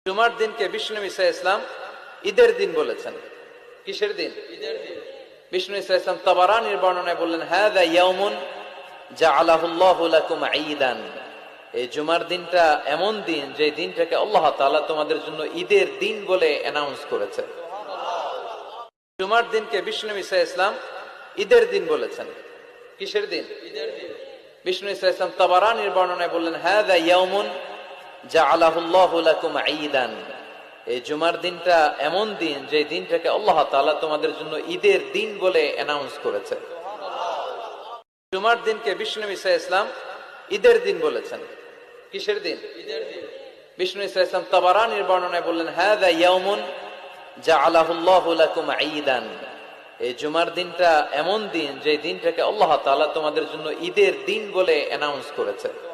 জুমার দিনকে বিষ্ণু ঈসা ইসলাম ঈদের দিন বলেছেন। কিসের দিন? ঈদের দিন। বিষ্ণু ঈসা ইসলাম তাবারানীর বর্ণনায় বললেন, হাযা ইয়াউমুন জাআলাহুল্লাহু লাকুম ঈদান। এই জুমার দিনটা এমন দিন যে দিনটাকে আল্লাহ তাআলা তোমাদের জন্য ঈদের দিন বলে অ্যানাউন্স করেছে। জুমার দিনকে বিষ্ণু ঈসা ইসলাম ঈদের দিন বলেছেন। কিসের দিন? ঈদের দিন। বিষ্ণু ঈসা ইসলাম তাবারানীর বর্ণনায় বললেন, হাযা ইয়াউমুন জাআলাহুল্লাহু লাকুম ঈদান। এই জুমার দিনটা এমন দিন যে দিনটাকে আল্লাহ তাআলা তোমাদের জন্য ঈদের দিন বলে অ্যানাউন্স করেছে। জুমার দিনকে বিষ্ণু ঈসা ইসলাম ঈদের দিন বলেছেন। কিসের দিন? ঈদের দিন। বিষ্ণু ঈসা ইসলাম তাবারানীর বর্ণনায় বললেন, হাযা ইয়াউমুন জাআলাহুল্লাহু লাকুম ঈদান। এই জুমার দিনটা এমন দিন যে দিনটাকে আল্লাহ তাআলা তোমাদের জন্য ঈদের দিন বলে অ্যানাউন্স করেছে।